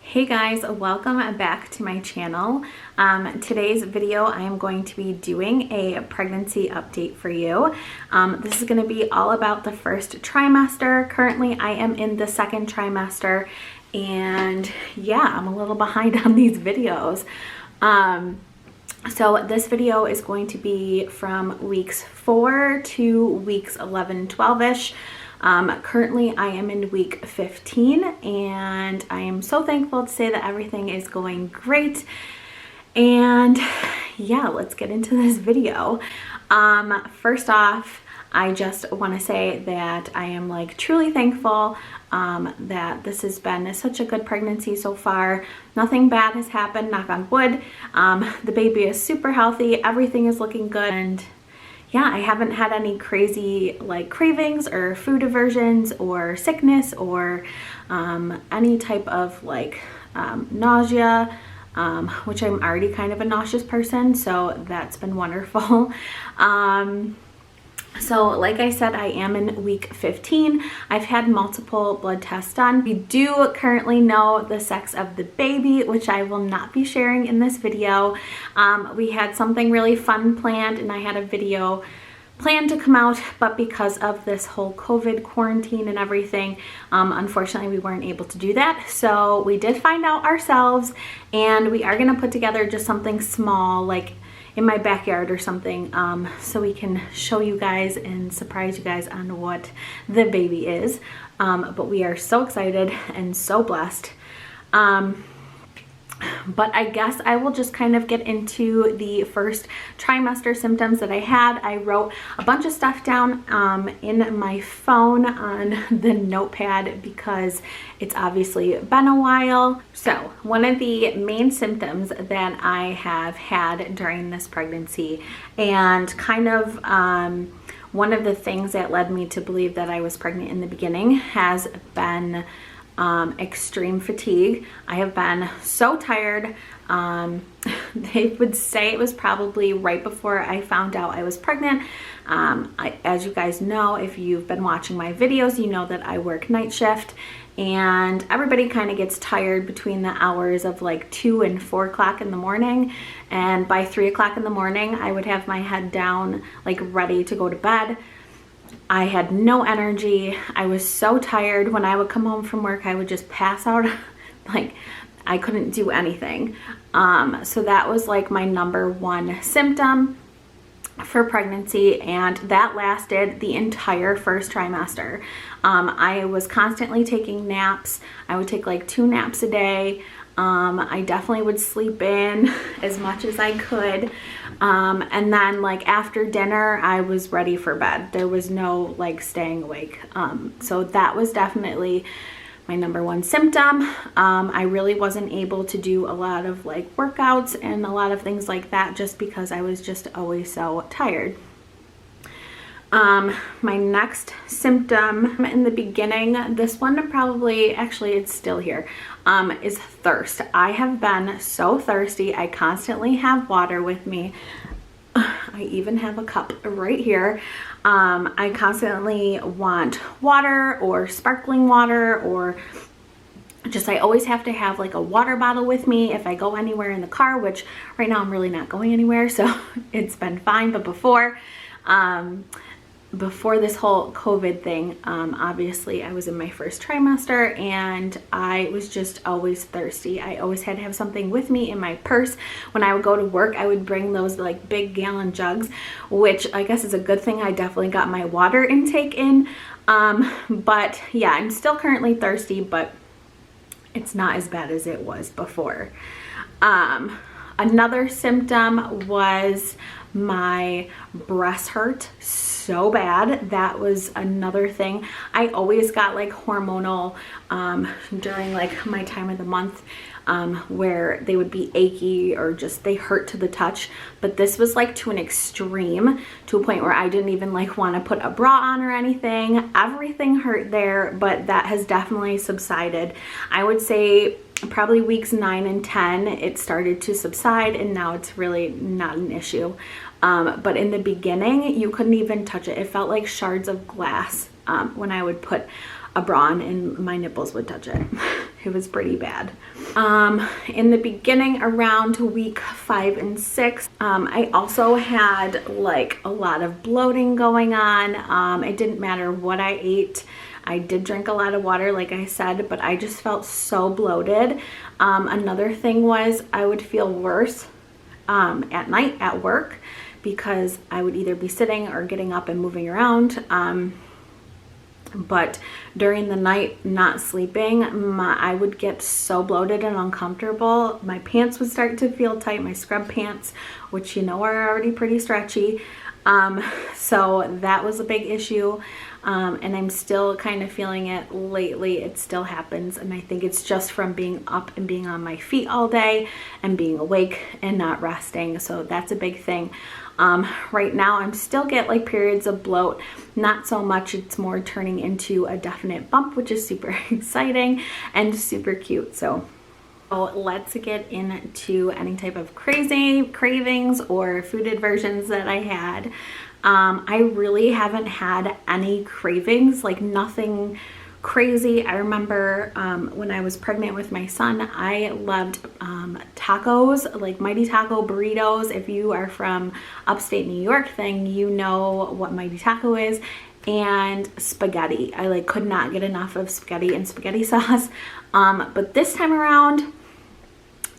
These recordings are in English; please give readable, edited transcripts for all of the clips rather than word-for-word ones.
Hey guys, welcome back to my channel. Today's video I am going to be doing a pregnancy update for you. This is going to be all about the first trimester. Currently I am in the second trimester and yeah, I'm a little behind on these videos. So this video is going to be from weeks 4 to weeks 11, 12-ish. Currently I am in week 15 and I am so thankful to say that everything is going great. And yeah, let's get into this video. First off, I just want to say that I am like truly thankful that this has been such a good pregnancy so far. Nothing bad has happened, knock on wood. The baby is super healthy, everything is looking good, and yeah, I haven't had any crazy like cravings or food aversions or sickness or any type of like nausea, which I'm already kind of a nauseous person, so that's been wonderful. So like I said, I am in week 15. I've had multiple blood tests done. We do currently know the sex of the baby, which I will not be sharing in this video. We had something really fun planned and I had a video planned to come out, but because of this whole COVID quarantine and everything, unfortunately we weren't able to do that. So we did find out ourselves and we are gonna put together just something small, like in my backyard or something, so we can show you guys and surprise you guys on what the baby is. But we are so excited and so blessed. But I guess I will just kind of get into the first trimester symptoms that I had. I wrote a bunch of stuff down in my phone on the notepad because it's obviously been a while. So one of the main symptoms that I have had during this pregnancy, and kind of one of the things that led me to believe that I was pregnant in the beginning, has been extreme fatigue. I have been so tired. They would say it was probably right before I found out I was pregnant. As you guys know, if you've been watching my videos, you know that I work night shift and everybody kind of gets tired between the hours of like 2 and 4 o'clock in the morning. And by 3 o'clock in the morning, I would have my head down, like ready to go to bed. I had no energy. I was so tired. When I would come home from work, I would just pass out. Like I couldn't do anything. So that was like my number one symptom for pregnancy, and that lasted the entire first trimester. I was constantly taking naps. I would take like 2 naps a day. I definitely would sleep in as much as I could. And then like after dinner, I was ready for bed. There was no like staying awake. So that was definitely my number one symptom. I really wasn't able to do a lot of like workouts and a lot of things like that just because I was just always so tired. My next symptom in the beginning, this one probably, actually it's still here, is thirst. I have been so thirsty. I constantly have water with me. I even have a cup right here. I constantly want water or sparkling water, or just I always have to have like a water bottle with me if I go anywhere in the car, which right now I'm really not going anywhere, so it's been fine. But before this whole COVID thing, obviously I was in my first trimester and I was just always thirsty. I always had to have something with me in my purse. When I would go to work, I would bring those like big gallon jugs, which I guess is a good thing. I definitely got my water intake in. But yeah, I'm still currently thirsty, but it's not as bad as it was before. Another symptom was my breasts hurt so bad. That was another thing. I always got like hormonal during like my time of the month, where they would be achy or just they hurt to the touch. But this was like to an extreme, to a point where I didn't even like want to put a bra on or anything. Everything hurt there, but that has definitely subsided. I would say probably weeks 9 and 10 it started to subside, and now it's really not an issue. But in the beginning you couldn't even touch it. It felt like shards of glass when I would put a bra on and my nipples would touch it. It It was pretty bad. In the beginning, around week 5 and 6, I also had like a lot of bloating going on. It didn't matter what I ate. I did drink a lot of water, like I said, but I just felt so bloated. Another thing was I would feel worse at night at work because I would either be sitting or getting up and moving around. But during the night, not sleeping, I would get so bloated and uncomfortable. My pants would start to feel tight, my scrub pants, which you know are already pretty stretchy. So that was a big issue. And I'm still kind of feeling it lately. It still happens. And I think it's just from being up and being on my feet all day and being awake and not resting. So that's a big thing. Right now I'm still get like periods of bloat, not so much. It's more turning into a definite bump, which is super exciting and super cute. So let's get into any type of cravings or food aversions that I had. I really haven't had any cravings, like nothing crazy. I remember when I was pregnant with my son, I loved tacos, like Mighty Taco burritos. If you are from upstate New York, then you know what Mighty Taco is. And spaghetti. I like could not get enough of spaghetti and spaghetti sauce. But this time around,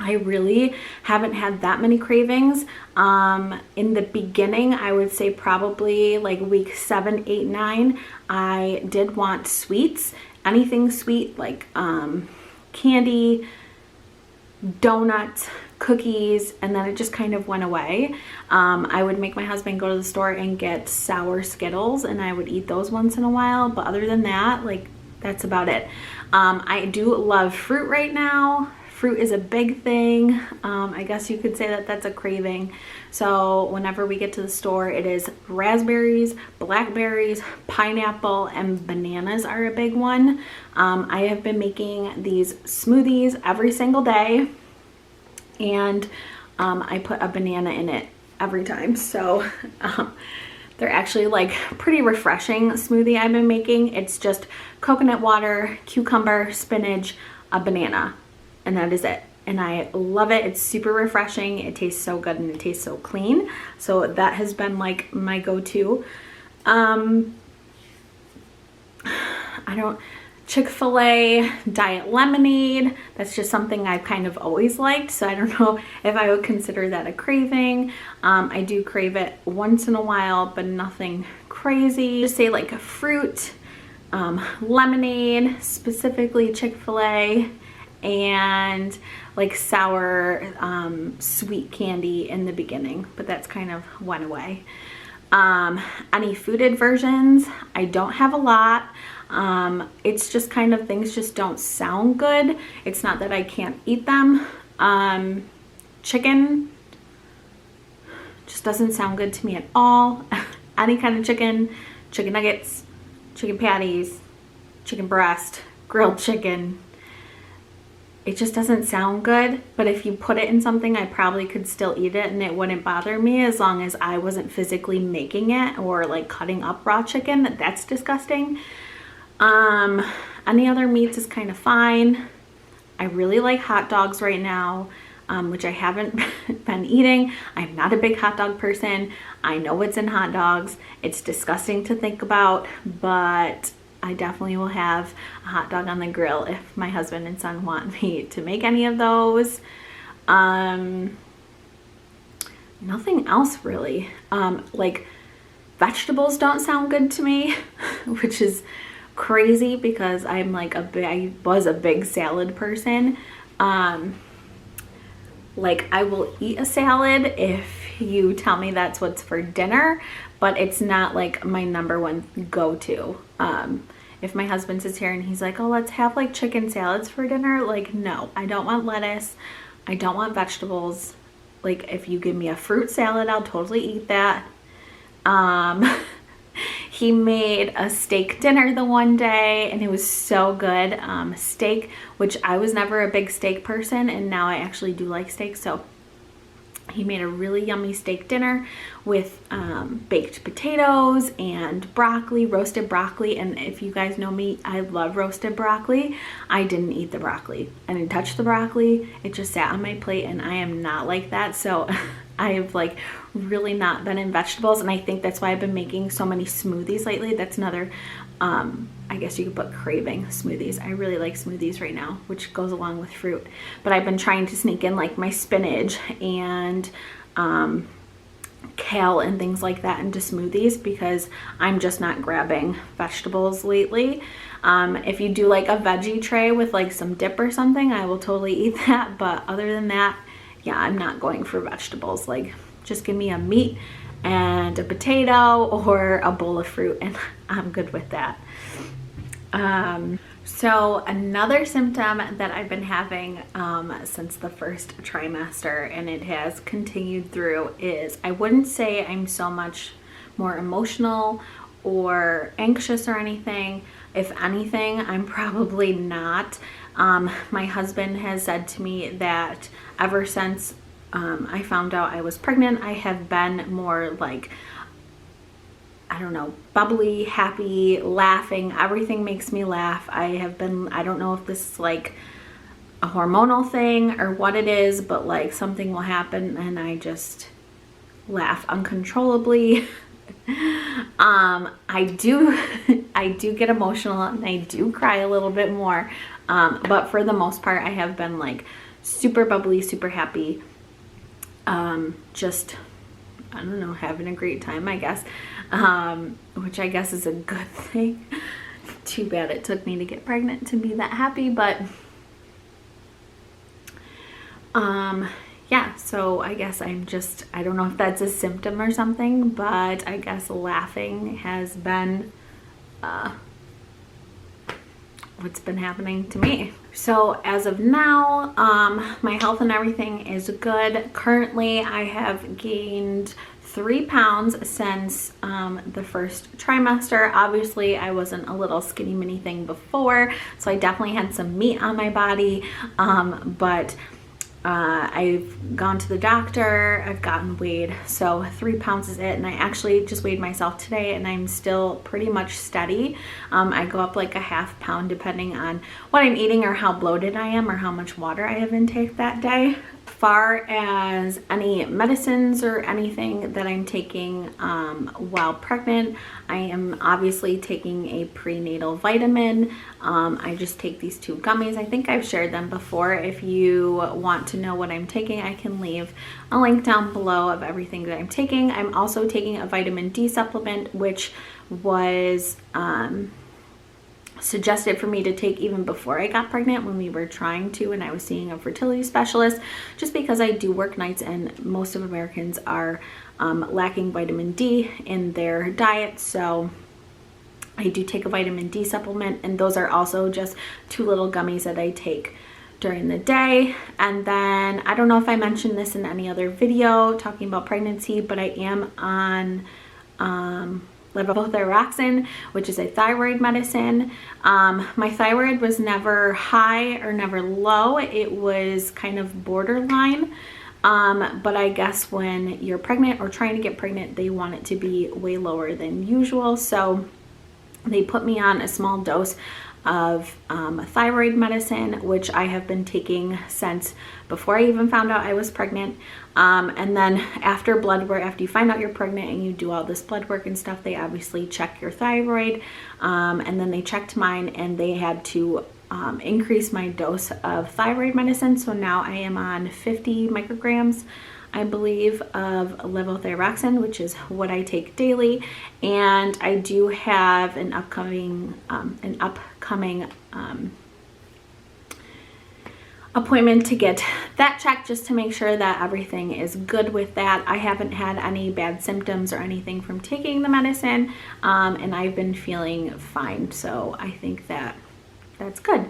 I really haven't had that many cravings. In the beginning, I would say probably like week 7, 8, 9, I did want sweets, anything sweet like candy, donuts, cookies, and then it just kind of went away. I would make my husband go to the store and get sour Skittles, and I would eat those once in a while, but other than that, like that's about it. I do love fruit right now. Fruit is a big thing. I guess you could say that that's a craving. So whenever we get to the store, it is raspberries, blackberries, pineapple, and bananas are a big one. I have been making these smoothies every single day, and I put a banana in it every time. So they're actually like pretty refreshing smoothie I've been making. It's just coconut water, cucumber, spinach, a banana. And that is it. And I love it. It's super refreshing. It tastes so good and it tastes so clean. So that has been like my go-to. Chick-fil-A diet lemonade. That's just something I've kind of always liked. So I don't know if I would consider that a craving. I do crave it once in a while, but nothing crazy. Just say like a fruit, lemonade, specifically Chick-fil-A, and like sour sweet candy in the beginning, but that's kind of went away. Any food aversions, I don't have a lot. It's just kind of things just don't sound good. It's not that I can't eat them. Chicken just doesn't sound good to me at all. Any kind of chicken, chicken nuggets, chicken patties, chicken breast, grilled chicken, it just doesn't sound good. But if you put it in something, I probably could still eat it and it wouldn't bother me as long as I wasn't physically making it or like cutting up raw chicken. That's disgusting. Any other meats is kind of fine. I really like hot dogs right now, which I haven't been eating. I'm not a big hot dog person. I know what's in hot dogs. It's disgusting to think about, but I definitely will have a hot dog on the grill if my husband and son want me to make any of those. Nothing else really. Like vegetables don't sound good to me, which is crazy because I'm like I was a big salad person. Like I will eat a salad if you tell me that's what's for dinner, but it's not like my number one go-to. If my husband sits here and he's like, oh, let's have like chicken salads for dinner, like no, I don't want lettuce, I don't want vegetables. Like if you give me a fruit salad, I'll totally eat that. He made a steak dinner the one day and it was so good. Steak, which I was never a big steak person, and now I actually do like steak, so He made a really yummy steak dinner with baked potatoes and broccoli, roasted broccoli. And if you guys know me, I love roasted broccoli. I didn't eat the broccoli. I didn't touch the broccoli. It just sat on my plate, and I am not like that. So I have like really not been in vegetables, and I think that's why I've been making so many smoothies lately. That's another, I guess you could put craving smoothies. I really like smoothies right now, which goes along with fruit. But I've been trying to sneak in like my spinach and kale and things like that into smoothies because I'm just not grabbing vegetables lately. If you do like a veggie tray with like some dip or something, I will totally eat that. But other than that, yeah, I'm not going for vegetables. Like, just give me a meat and a potato or a bowl of fruit, and I'm good with that. So another symptom that I've been having since the first trimester, and it has continued through, is I wouldn't say I'm so much more emotional or anxious or anything. If anything, I'm probably not. My husband has said to me that ever since I found out I was pregnant, I have been more like, I don't know, bubbly, happy, laughing. Everything makes me laugh. I don't know if this is like a hormonal thing or what it is, but like something will happen and I just laugh uncontrollably. I do get emotional and I do cry a little bit more. But for the most part, I have been like super bubbly, super happy. Just, I don't know, having a great time, I guess. Which I guess is a good thing. Too bad it took me to get pregnant to be that happy, but yeah, so I guess I don't know if that's a symptom or something, but I guess laughing has been what's been happening to me. So as of now, my health and everything is good. Currently, I have gained 3 pounds since the first trimester. Obviously, I wasn't a little skinny mini thing before, so I definitely had some meat on my body, but I've gone to the doctor, I've gotten weighed, so 3 pounds is it, and I actually just weighed myself today and I'm still pretty much steady. I go up like a ½ pound depending on what I'm eating or how bloated I am or how much water I have intake that day. As far as any medicines or anything that I'm taking while pregnant, I am obviously taking a prenatal vitamin. I just take these 2 gummies. I think I've shared them before. If you want to know what I'm taking, I can leave a link down below of everything that I'm taking. I'm also taking a vitamin D supplement, which was suggested for me to take even before I got pregnant when we were trying to, and I was seeing a fertility specialist, just because I do work nights and most of Americans are lacking vitamin D in their diet. So I do take a vitamin D supplement, and those are also just 2 little gummies that I take during the day. And then I don't know if I mentioned this in any other video talking about pregnancy, but I am on levothyroxine, which is a thyroid medicine. My thyroid was never high or never low. It was kind of borderline. But I guess when you're pregnant or trying to get pregnant, they want it to be way lower than usual. So they put me on a small dose of thyroid medicine, which I have been taking since before I even found out I was pregnant. And then after blood work, after you find out you're pregnant and you do all this blood work and stuff, they obviously check your thyroid. And then they checked mine and they had to increase my dose of thyroid medicine. So now I am on 50 micrograms, I believe, of levothyroxine, which is what I take daily. And I do have an upcoming appointment to get that checked, just to make sure that everything is good with that. I haven't had any bad symptoms or anything from taking the medicine, and I've been feeling fine, so I think that that's good.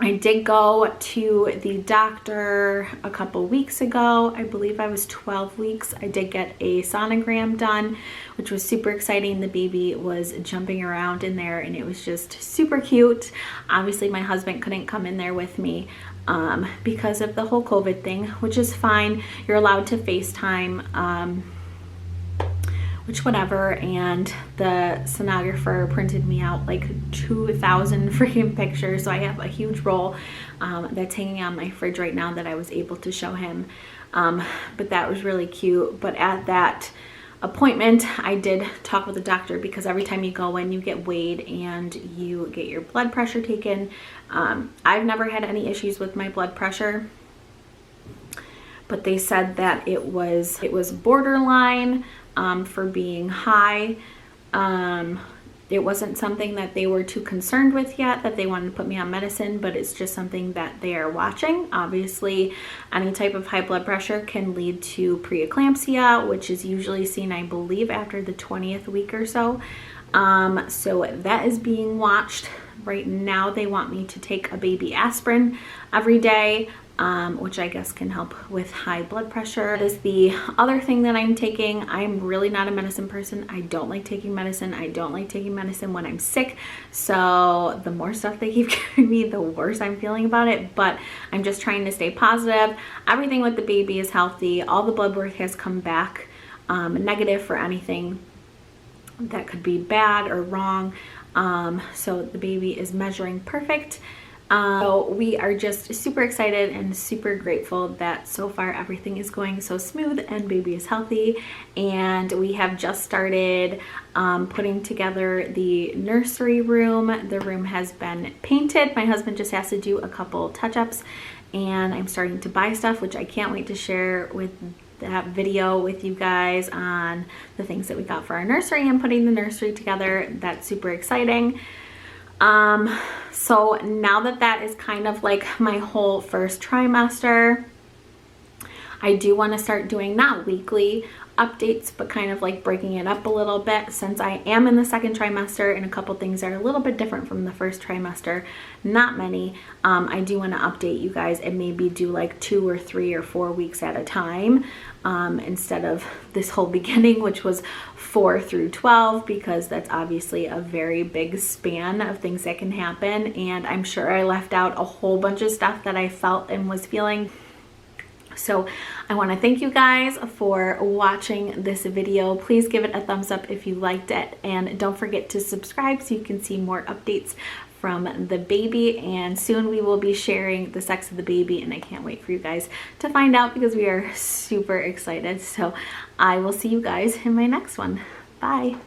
I did go to the doctor a couple weeks ago. I believe I was 12 weeks. I did get a sonogram done, which was super exciting. The baby was jumping around in there and it was just super cute. Obviously my husband couldn't come in there with me because of the whole COVID thing, which is fine. You're allowed to FaceTime, which whatever, and the sonographer printed me out like 2,000 freaking pictures, so I have a huge roll that's hanging on my fridge right now that I was able to show him, but that was really cute. But at that appointment I did talk with the doctor, because every time you go in you get weighed and you get your blood pressure taken. I've never had any issues with my blood pressure, but they said that it was borderline for being high. It wasn't something that they were too concerned with yet, that they wanted to put me on medicine, but it's just something that they are watching. Obviously, any type of high blood pressure can lead to preeclampsia, which is usually seen, I believe, after the 20th week or so. So that is being watched. Right now, they want me to take a baby aspirin every day, which I guess can help with high blood pressure. That is the other thing that I'm taking. I'm really not a medicine person. I don't like taking medicine. I don't like taking medicine when I'm sick. So the more stuff they keep giving me, the worse I'm feeling about it. But I'm just trying to stay positive. Everything with the baby is healthy. All the blood work has come back negative for anything that could be bad or wrong. So the baby is measuring perfect. So we are just super excited and super grateful that so far everything is going so smooth and baby is healthy. And we have just started putting together the nursery room. The room has been painted. My husband just has to do a couple touch-ups, and I'm starting to buy stuff, which I can't wait to share with that video with you guys on the things that we got for our nursery and putting the nursery together. That's super exciting. So now that is kind of like my whole first trimester, I do want to start doing not weekly updates, but kind of like breaking it up a little bit, since I am in the second trimester and a couple things are a little bit different from the first trimester. Not many. I do want to update you guys and maybe do like 2 or 3 or 4 weeks at a time, instead of this whole beginning, which was 4 through 12, because that's obviously a very big span of things that can happen. And I'm sure I left out a whole bunch of stuff that I felt and was feeling. So I want to thank you guys for watching this video. Please give it a thumbs up if you liked it, and don't forget to subscribe so you can see more updates from the baby. And soon we will be sharing the sex of the baby, and I can't wait for you guys to find out, because we are super excited. So I will see you guys in my next one. Bye.